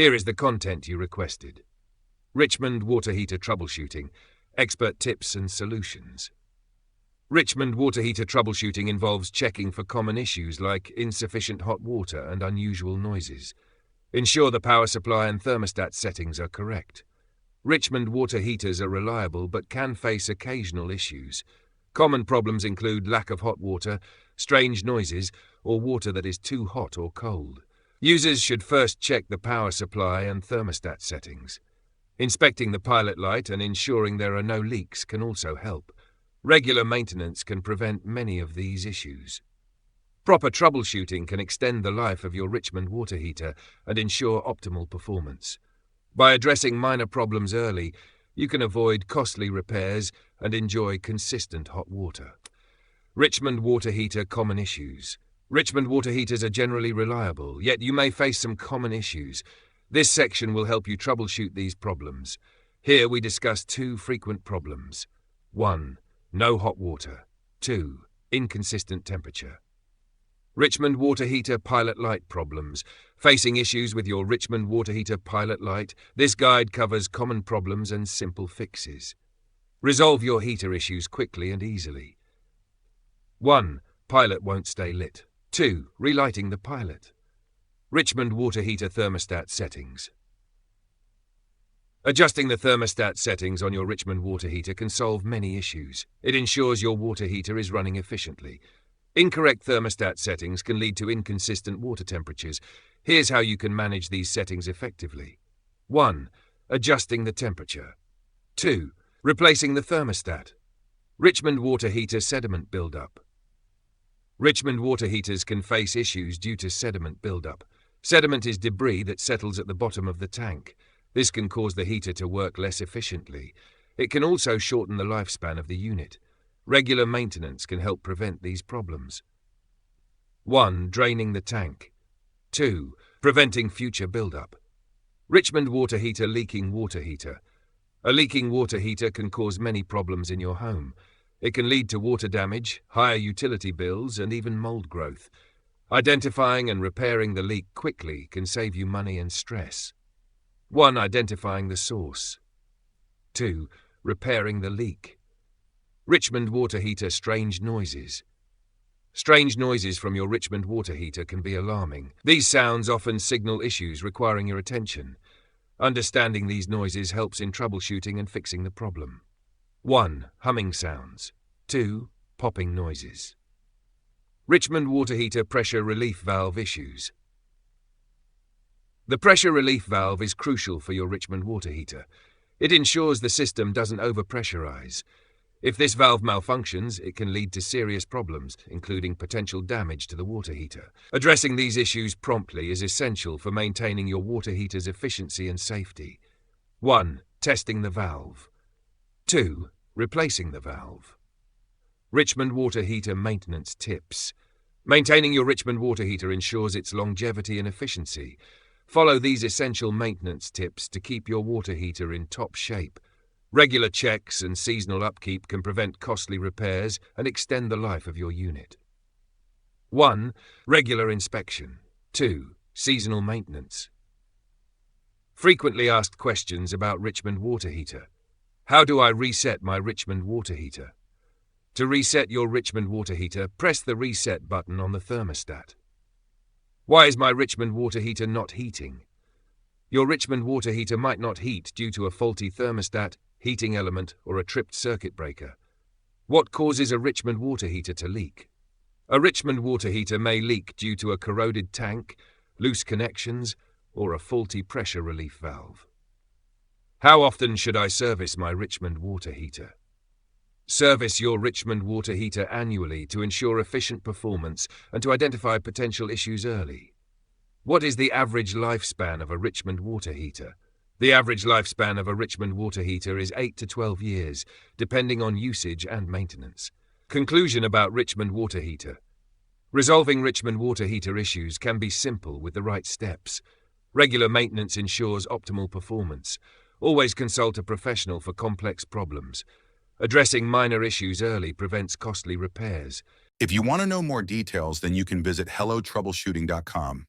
Here is the content you requested. Richmond water heater troubleshooting, expert tips and solutions. Richmond water heater troubleshooting involves checking for common issues like insufficient hot water and unusual noises. Ensure the power supply and thermostat settings are correct. Richmond water heaters are reliable but can face occasional issues. Common problems include lack of hot water, strange noises, or water that is too hot or cold. Users should first check the power supply and thermostat settings. Inspecting the pilot light and ensuring there are no leaks can also help. Regular maintenance can prevent many of these issues. Proper troubleshooting can extend the life of your Richmond water heater and ensure optimal performance. By addressing minor problems early, you can avoid costly repairs and enjoy consistent hot water. Richmond water heater common issues. Richmond water heaters are generally reliable, yet you may face some common issues. This section will help you troubleshoot these problems. Here we discuss 2 frequent problems. 1. No hot water. 2. Inconsistent temperature. Richmond water heater pilot light problems. Facing issues with your Richmond water heater pilot light, this guide covers common problems and simple fixes. Resolve your heater issues quickly and easily. 1. Pilot won't stay lit. 2. Relighting the pilot. Richmond water heater thermostat settings. Adjusting the thermostat settings on your Richmond water heater can solve many issues. It ensures your water heater is running efficiently. Incorrect thermostat settings can lead to inconsistent water temperatures. Here's how you can manage these settings effectively. 1. Adjusting the temperature. 2. Replacing the thermostat. Richmond water heater sediment buildup. Richmond water heaters can face issues due to sediment buildup. Sediment is debris that settles at the bottom of the tank. This can cause the heater to work less efficiently. It can also shorten the lifespan of the unit. Regular maintenance can help prevent these problems. 1. Draining the tank. 2. Preventing future buildup. Richmond water heater leaking water heater. A leaking water heater can cause many problems in your home. It can lead to water damage, higher utility bills, and even mold growth. Identifying and repairing the leak quickly can save you money and stress. 1. Identifying the source. 2. Repairing the leak. Richmond water heater strange noises. Strange noises from your Richmond water heater can be alarming. These sounds often signal issues requiring your attention. Understanding these noises helps in troubleshooting and fixing the problem. 1. Humming sounds. 2. Popping noises. Richmond water heater pressure relief valve issues. The pressure relief valve is crucial for your Richmond water heater. It ensures the system doesn't overpressurize. If this valve malfunctions, it can lead to serious problems, including potential damage to the water heater. Addressing these issues promptly is essential for maintaining your water heater's efficiency and safety. 1. Testing the valve. 2. Replacing the valve. Richmond water heater maintenance tips. Maintaining your Richmond water heater ensures its longevity and efficiency. Follow these essential maintenance tips to keep your water heater in top shape. Regular checks and seasonal upkeep can prevent costly repairs and extend the life of your unit. 1. Regular inspection. 2. Seasonal maintenance. Frequently asked questions about Richmond water heater. How do I reset my Richmond water heater? To reset your Richmond water heater, press the reset button on the thermostat. Why is my Richmond water heater not heating? Your Richmond water heater might not heat due to a faulty thermostat, heating element, or a tripped circuit breaker. What causes a Richmond water heater to leak? A Richmond water heater may leak due to a corroded tank, loose connections, or a faulty pressure relief valve. How often should I service my Richmond water heater? Service your Richmond water heater annually to ensure efficient performance and to identify potential issues early. What is the average lifespan of a Richmond water heater? The average lifespan of a Richmond water heater is 8 to 12 years, depending on usage and maintenance. Conclusion about Richmond water heater. Resolving Richmond water heater issues can be simple with the right steps. Regular maintenance ensures optimal performance. Always consult a professional for complex problems. Addressing minor issues early prevents costly repairs. If you want to know more details, then you can visit HelloTroubleshooting.com.